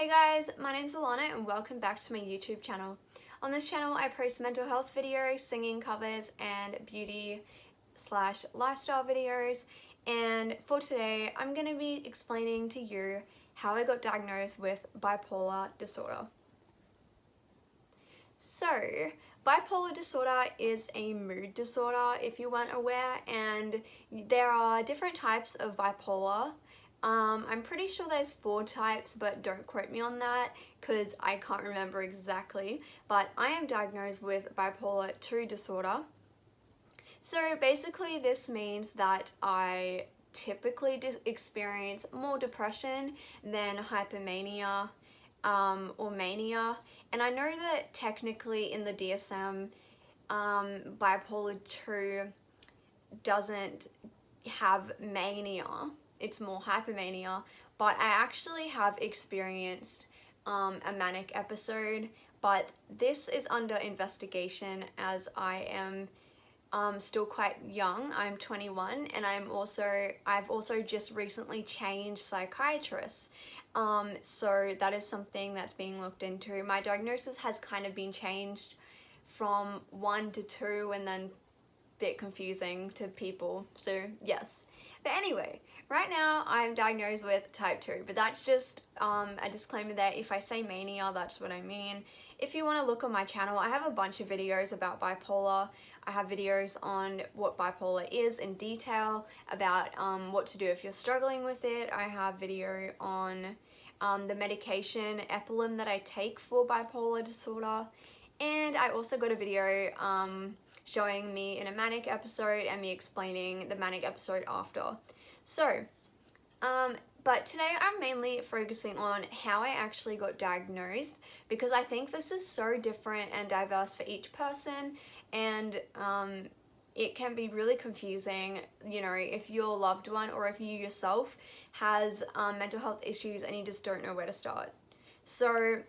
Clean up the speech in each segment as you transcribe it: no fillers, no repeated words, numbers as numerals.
Hey guys, my name's Alana and welcome back to my YouTube channel. On this channel I post mental health videos, singing covers and beauty/lifestyle videos, and for today I'm going to be explaining to you how I got diagnosed with bipolar disorder. So, bipolar disorder is a mood disorder if you weren't aware, and there are different types of bipolar. I'm pretty sure there's 4 types, but don't quote me on that because I can't remember exactly. But I am diagnosed with bipolar 2 disorder. So basically this means that I typically experience more depression than hypomania or mania. And I know that technically in the DSM, bipolar 2 doesn't have mania. It's more hypomania, but I actually have experienced a manic episode, but this is under investigation as I am still quite young. I'm 21 and I've also just recently changed psychiatrists. So that is something that's being looked into. My diagnosis has kind of been changed from 1 to 2 and then a bit confusing to people. So yes. But anyway, right now I'm diagnosed with type 2, but that's just a disclaimer that if I say mania, that's what I mean. If you want to look on my channel, I have a bunch of videos about bipolar. I have videos on what bipolar is in detail, about what to do if you're struggling with it. I have video on the medication Epilim that I take for bipolar disorder. And I also got a video showing me in a manic episode and me explaining the manic episode after. So, but today I'm mainly focusing on how I actually got diagnosed, because I think this is so different and diverse for each person, and it can be really confusing, you know, if your loved one or if you yourself has mental health issues and you just don't know where to start. So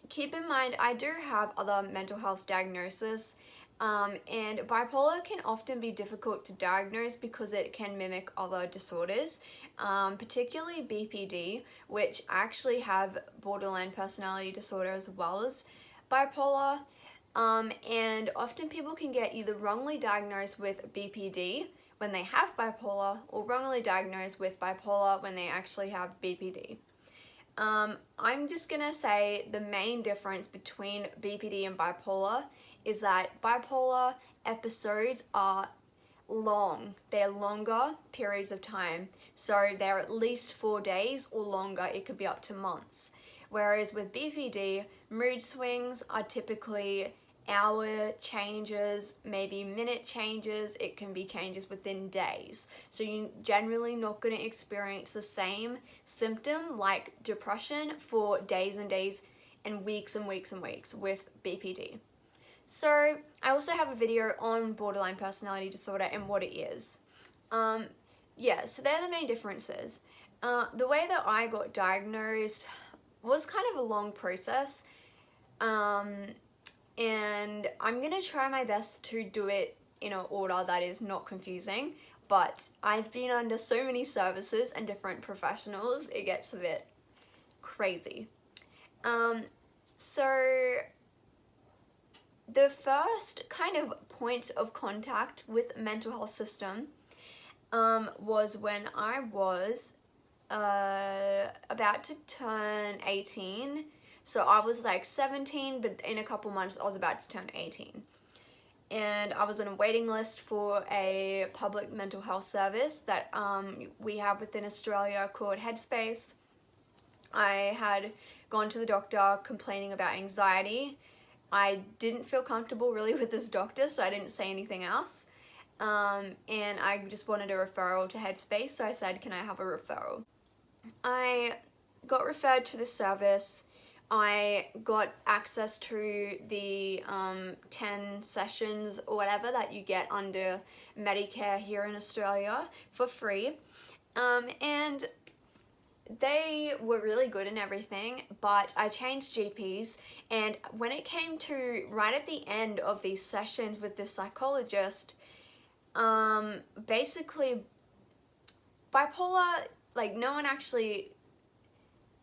keep in mind, I do have other mental health diagnoses, and bipolar can often be difficult to diagnose because it can mimic other disorders, particularly BPD, which actually have borderline personality disorder as well as bipolar, and often people can get either wrongly diagnosed with BPD when they have bipolar or wrongly diagnosed with bipolar when they actually have BPD. I'm just gonna say the main difference between BPD and bipolar is that bipolar episodes are long. They're longer periods of time. So they're at least 4 days or longer. It could be up to months. Whereas with BPD, mood swings are typically hour changes, maybe minute changes. It can be changes within days. So you're generally not going to experience the same symptom like depression for days and days and weeks and weeks and weeks with BPD. So I also have a video on borderline personality disorder and what it is. Yeah, so they're the main differences. The way that I got diagnosed was kind of a long process. And I'm gonna try my best to do it in an order that is not confusing, but I've been under so many services and different professionals, it gets a bit crazy. So the first kind of point of contact with the mental health system was when I was about to turn 18. So I was like 17, but in a couple months I was about to turn 18. And I was on a waiting list for a public mental health service that we have within Australia called Headspace. I had gone to the doctor complaining about anxiety. I didn't feel comfortable really with this doctor, so I didn't say anything else. And I just wanted a referral to Headspace, so I said, can I have a referral? I got referred to the service. I got access to the 10 sessions or whatever that you get under Medicare here in Australia for free. And they were really good and everything, but I changed GPs, and when it came to right at the end of these sessions with this psychologist, basically bipolar, like no one actually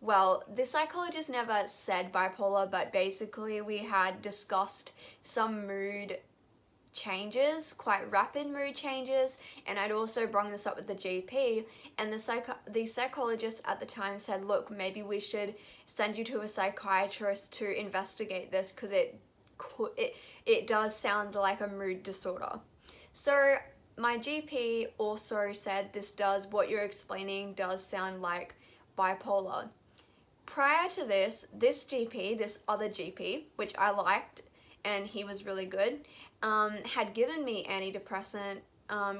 well, the psychologist never said bipolar, but basically we had discussed some mood changes, quite rapid mood changes, and I'd also brought this up with the GP, and the psychologist at the time said, look, maybe we should send you to a psychiatrist to investigate this, because it does sound like a mood disorder. So my GP also said what you're explaining does sound like bipolar. Prior to this other GP, which I liked, and he was really good, had given me antidepressant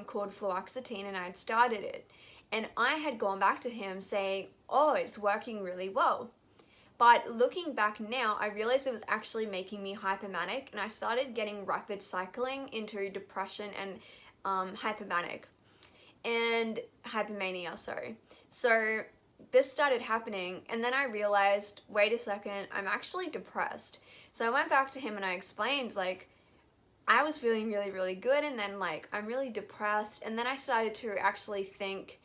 called fluoxetine, and I had started it. And I had gone back to him saying, oh, it's working really well. But looking back now, I realized it was actually making me hypomanic, and I started getting rapid cycling into depression and hypomania, sorry. So this started happening, and then I realized, wait a second, I'm actually depressed. So I went back to him and I explained, like, I was feeling really, really good, and then, like, I'm really depressed. And then I started to actually think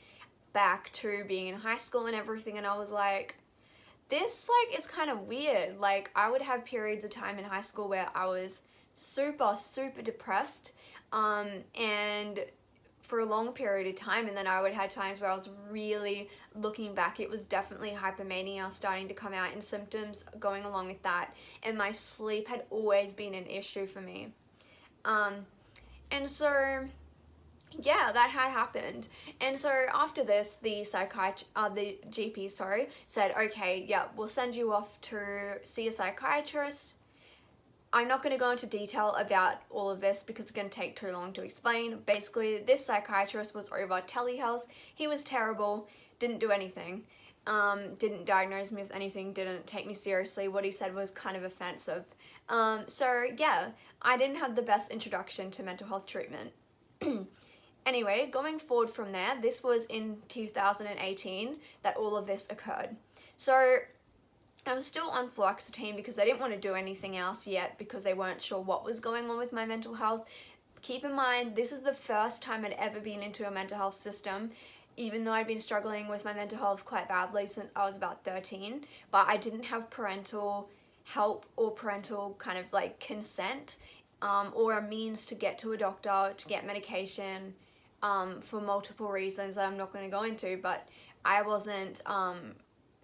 back to being in high school and everything, and I was like, this, like, is kind of weird. Like, I would have periods of time in high school where I was super, super depressed, and for a long period of time, and then I would have times where I was really, looking back, it was definitely hypomania starting to come out and symptoms going along with that, and my sleep had always been an issue for me. And so, yeah, that had happened. And so after this, the GP, said, okay, yeah, we'll send you off to see a psychiatrist. I'm not going to go into detail about all of this because it's going to take too long to explain. Basically, this psychiatrist was over telehealth. He was terrible, didn't do anything, didn't diagnose me with anything, didn't take me seriously. What he said was kind of offensive. So yeah, I didn't have the best introduction to mental health treatment. Anyway, going forward from there, this was in 2018 that all of this occurred. So I was still on fluoxetine because I didn't want to do anything else yet because they weren't sure what was going on with my mental health. Keep in mind, this is the first time I'd ever been into a mental health system, even though I'd been struggling with my mental health quite badly since I was about 13, but I didn't have parental help or parental kind of like consent, or a means to get to a doctor, to get medication, for multiple reasons that I'm not going to go into, but I wasn't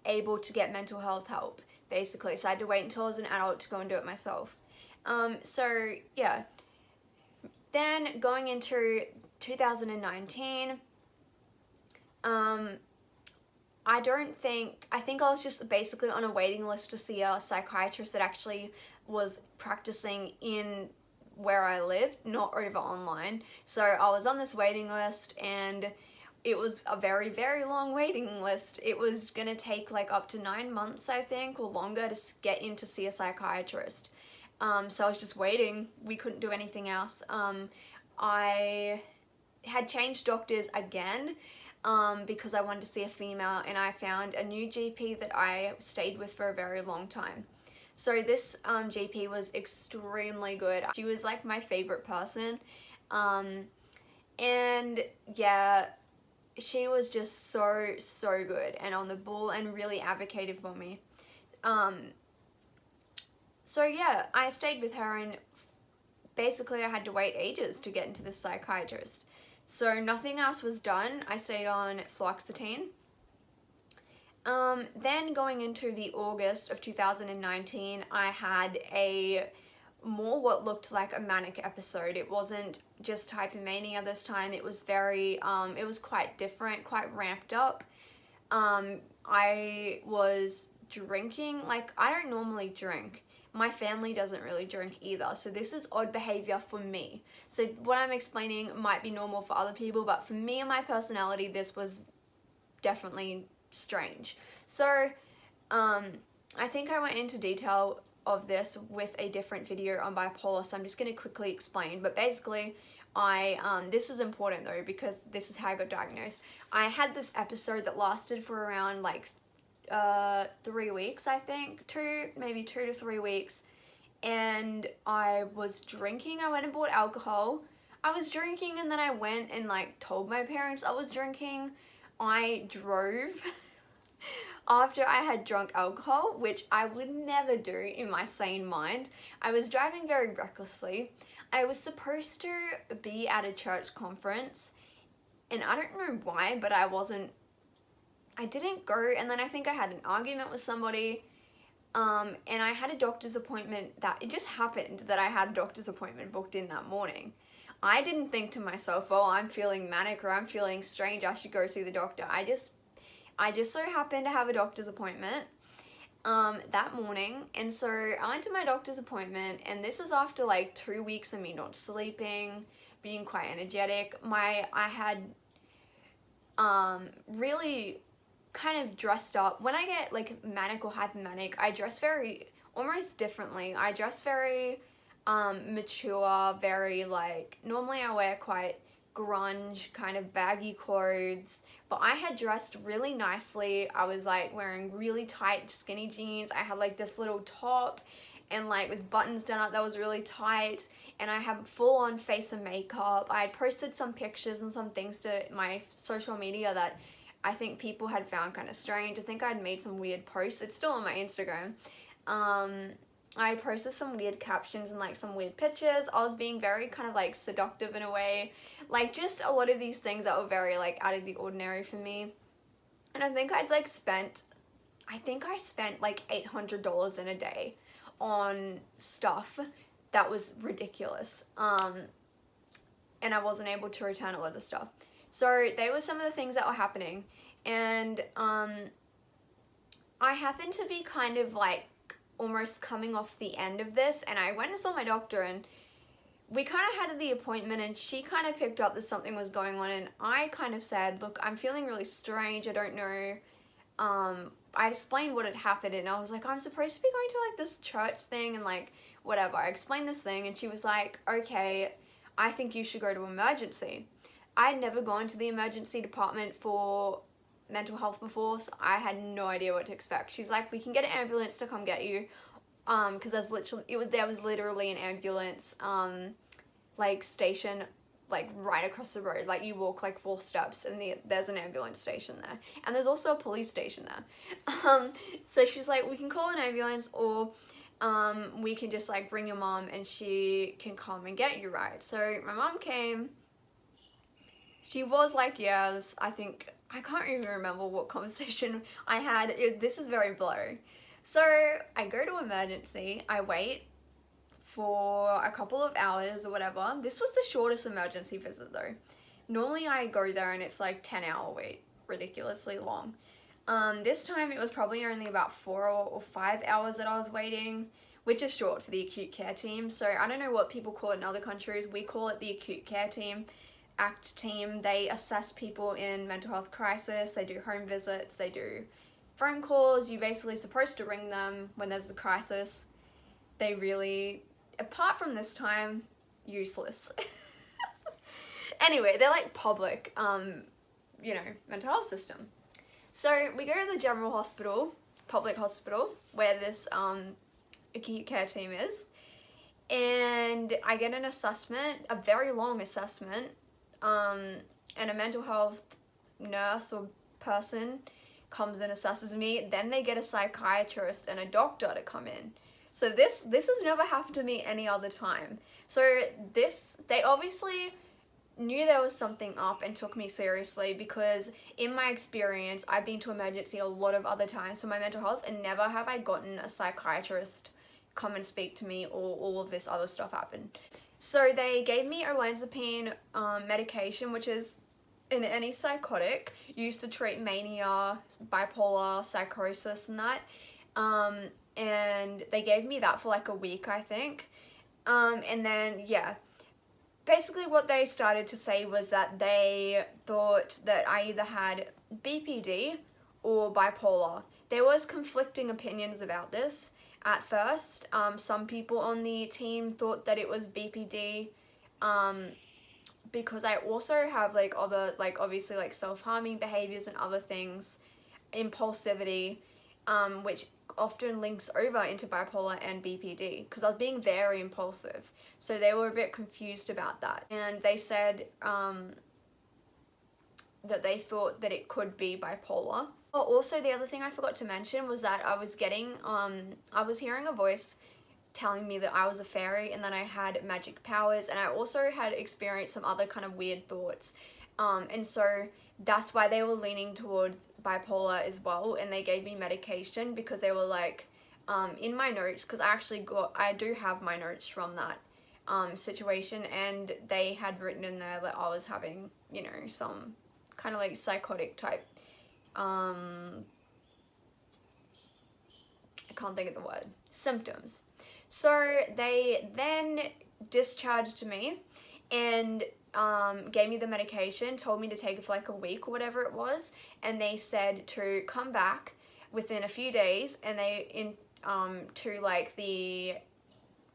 able to get mental health help, basically, so I had to wait until I was an adult to go and do it myself. So yeah, then going into 2019, I think I was just basically on a waiting list to see a psychiatrist that actually was practicing in where I lived, not over online. So I was on this waiting list, and it was a very, very long waiting list. It was gonna take like up to 9 months, I think, or longer to get in to see a psychiatrist. So I was just waiting. We couldn't do anything else. I had changed doctors again, because I wanted to see a female, and I found a new GP that I stayed with for a very long time. So this GP was extremely good. She was like my favorite person, and yeah, she was just so good and on the ball and really advocated for me. So yeah, I stayed with her, and basically I had to wait ages to get into this psychiatrist. So nothing else was done. I stayed on fluoxetine. Then going into the August of 2019, I had a more what looked like a manic episode. It wasn't just hypomania this time. It was very, it was quite different, quite ramped up. I was drinking. Like, I don't normally drink. My family doesn't really drink either, so this is odd behavior for me. So what I'm explaining might be normal for other people, but for me and my personality, this was definitely strange. So I think I went into detail of this with a different video on bipolar, so I'm just going to quickly explain. But basically, this is important though, because this is how I got diagnosed. I had this episode that lasted for around like 3 weeks, I think, maybe 2 to 3 weeks, and I was drinking. I went and bought alcohol. I was drinking, and then I went and like told my parents I was drinking. I drove. after I had drunk alcohol, which I would never do in my sane mind. I was driving very recklessly. I was supposed to be at a church conference, and I don't know why, but I didn't go, and then I think I had an argument with somebody, and I had a doctor's appointment it just happened that I had a doctor's appointment booked in that morning. I didn't think to myself, oh, I'm feeling manic or I'm feeling strange, I should go see the doctor. I just so happened to have a doctor's appointment that morning, and so I went to my doctor's appointment, and this is after like 2 weeks of me not sleeping, being quite energetic. I had really kind of dressed up. When I get like manic or hypomanic, I dress very almost differently. I dress very mature, very like, normally I wear quite grunge kind of baggy clothes, but I had dressed really nicely. I was like wearing really tight skinny jeans. I had like this little top and like with buttons done up that was really tight, and I had full on face of makeup. I had posted some pictures and some things to my social media that I think people had found kind of strange. I think I'd made some weird posts. It's still on my Instagram. I posted some weird captions and like some weird pictures. I was being very kind of like seductive in a way. Like just a lot of these things that were very like out of the ordinary for me. And I think I spent like $800 in a day on stuff that was ridiculous. And I wasn't able to return a lot of the stuff. So they were some of the things that were happening, and I happened to be kind of like almost coming off the end of this, and I went and saw my doctor, and we kind of had the appointment, and she kind of picked up that something was going on, and I kind of said, look, I'm feeling really strange, I don't know. I explained what had happened, and I was like, I'm supposed to be going to like this church thing and like whatever. I explained this thing, and she was like, okay, I think you should go to emergency. I'd never gone to the emergency department for mental health before, so I had no idea what to expect. She's like, we can get an ambulance to come get you, because there was literally an ambulance like station like right across the road. Like you walk like 4 steps and there's an ambulance station there, and there's also a police station there. So she's like, we can call an ambulance, or we can just like bring your mom and she can come and get you, right? So my mom came. She was like, yes, I can't even remember what conversation I had. This is very blurry. So I go to emergency, I wait for a couple of hours or whatever. This was the shortest emergency visit though. Normally I go there and it's like 10-hour wait, ridiculously long. This time it was probably only about 4 or 5 hours that I was waiting, which is short for the acute care team. So I don't know what people call it in other countries. We call it the acute care team. ACT team. They assess people in mental health crisis. They do home visits. They do phone calls. You're basically supposed to ring them when there's a crisis. They really, apart from this time, useless. Anyway, they're like public, mental health system. So we go to the general hospital, public hospital, where this acute care team is, and I get an assessment, a very long assessment, and a mental health nurse or person comes and assesses me. Then they get a psychiatrist and a doctor to come in. So this has never happened to me any other time. So they obviously knew there was something up and took me seriously, because in my experience, I've been to emergency a lot of other times for my mental health, and never have I gotten a psychiatrist come and speak to me, or all of this other stuff happened. So they gave me olanzapine medication, which is an antipsychotic used to treat mania, bipolar, psychosis, and that. And they gave me that for like a week, I think. And then, yeah. Basically what they started to say was that they thought that I either had BPD or bipolar. There was conflicting opinions about this at first. Some people on the team thought that it was BPD, because I also have like other, like obviously like self-harming behaviors and other things, impulsivity, which often links over into bipolar and BPD, because I was being very impulsive. So they were a bit confused about that. And they said that they thought that it could be bipolar. Oh, also the other thing I forgot to mention was that I was hearing a voice telling me that I was a fairy and that I had magic powers, and I also had experienced some other kind of weird thoughts. And so that's why they were leaning towards bipolar as well, and they gave me medication because they were like, in my notes, because I do have my notes from that situation, and they had written in there that I was having, you know, some kind of like psychotic type, I can't think of the word, symptoms. So they then discharged me and gave me the medication, told me to take it for like a week or whatever it was, and they said to come back within a few days, and to like the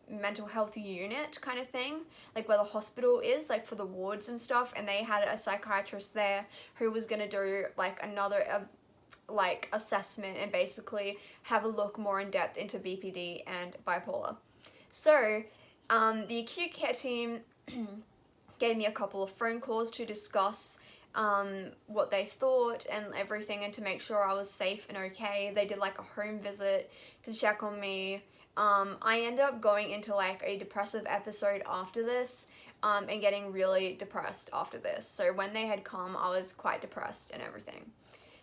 mental health unit kind of thing, like where the hospital is, like for the wards and stuff, and they had a psychiatrist there who was going to do like another like assessment and basically have a look more in depth into BPD and bipolar. So the acute care team gave me a couple of phone calls to discuss what they thought and everything, and to make sure I was safe and okay. They did like a home visit to check on me. I ended up going into like a depressive episode after this, and getting really depressed after this. So when they had come, I was quite depressed and everything.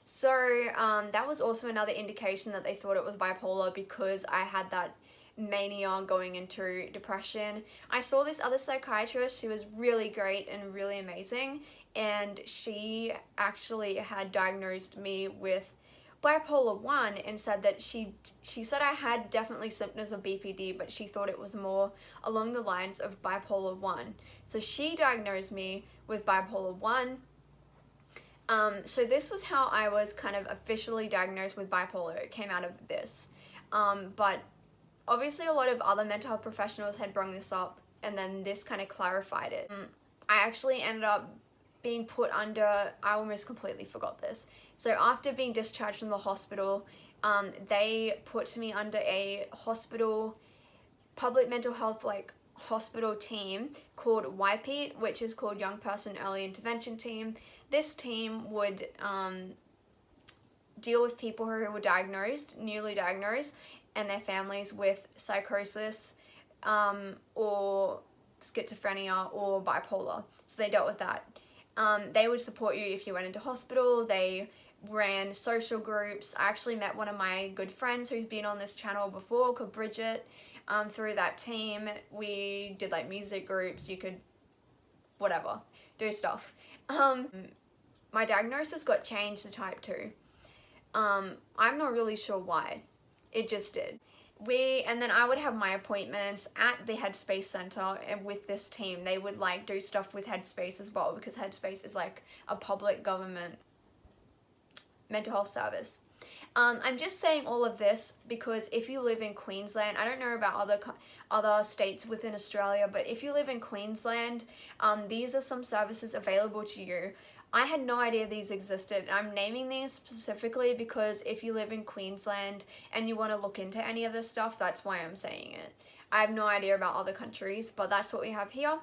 So that was also another indication that they thought it was bipolar, because I had that mania going into depression. I saw this other psychiatrist who was really great and really amazing, and she actually had diagnosed me with bipolar 1 and said that she said I had definitely symptoms of BPD, but she thought it was more along the lines of bipolar 1. So she diagnosed me with bipolar 1. So this was how I was kind of officially diagnosed with bipolar. It came out of this. But obviously a lot of other mental health professionals had brought this up, and then this kind of clarified it. I actually ended up being put under, I almost completely forgot this. So after being discharged from the hospital, they put me under a hospital, public mental health like hospital team called YPEAT, which is called Young Person Early Intervention Team. This team would deal with people who were diagnosed, newly diagnosed, and their families with psychosis, or schizophrenia or bipolar. So they dealt with that. They would support you if you went into hospital. They ran social groups. I actually met one of my good friends who's been on this channel before, called Bridget. Through that team, we did like music groups. You could, whatever, do stuff. My diagnosis got changed to type 2. I'm not really sure why. It just did. And then I would have my appointments at the Headspace Center, and with this team, they would like do stuff with Headspace as well, because Headspace is like a public government mental health service. I'm just saying all of this because if you live in Queensland, I don't know about other states within Australia, but if you live in Queensland, these are some services available to you. I had no idea these existed. I'm naming these specifically because if you live in Queensland and you want to look into any of this stuff, that's why I'm saying it. I have no idea about other countries, but that's what we have here.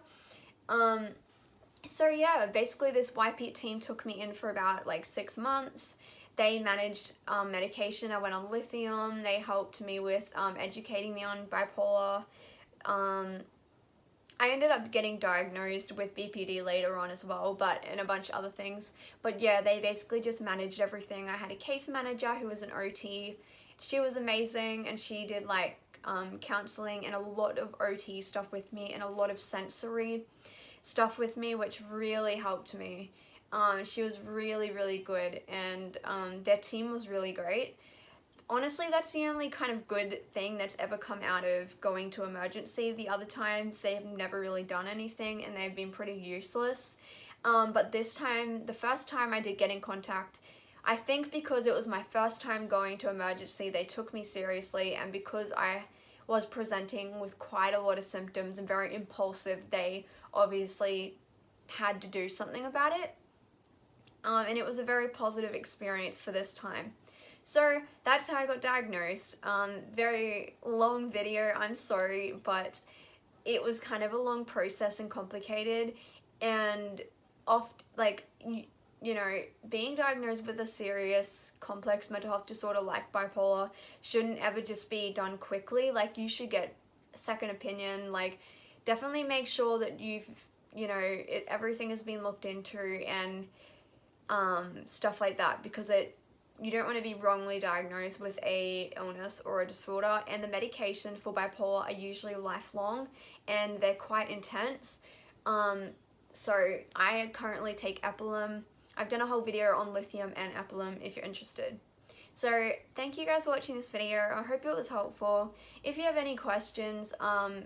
So yeah, basically this YPEAT team took me in for about like 6 months. They managed medication. I went on lithium. They helped me with educating me on bipolar. I ended up getting diagnosed with BPD later on as well, and a bunch of other things. But yeah, they basically just managed everything. I had a case manager who was an OT. She was amazing, and she did like counseling and a lot of OT stuff with me, and a lot of sensory stuff with me, which really helped me. She was really, really good, and their team was really great. Honestly, that's the only kind of good thing that's ever come out of going to emergency. The other times, they've never really done anything, and they've been pretty useless. But this time, the first time I did get in contact, I think because it was my first time going to emergency, they took me seriously, and because I was presenting with quite a lot of symptoms and very impulsive, they obviously had to do something about it. And it was a very positive experience for this time. So that's how I got diagnosed. Very long video, I'm sorry, but it was kind of a long process and complicated, and you know, being diagnosed with a serious complex mental health disorder like bipolar shouldn't ever just be done quickly. Like, you should get a second opinion. Like, definitely make sure that everything has been looked into and stuff like that, because you don't want to be wrongly diagnosed with a illness or a disorder. And the medication for bipolar are usually lifelong and they're quite intense. So I currently take Epilim. I've done a whole video on lithium and Epilim if you're interested. So thank you guys for watching this video. I hope it was helpful. If you have any questions,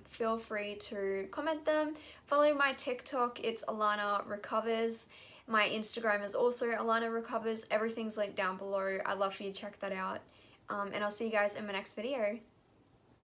feel free to comment them. Follow my TikTok, it's Alana Recovers. My Instagram is also Alana Recovers. Everything's linked down below. I'd love for you to check that out. And I'll see you guys in my next video.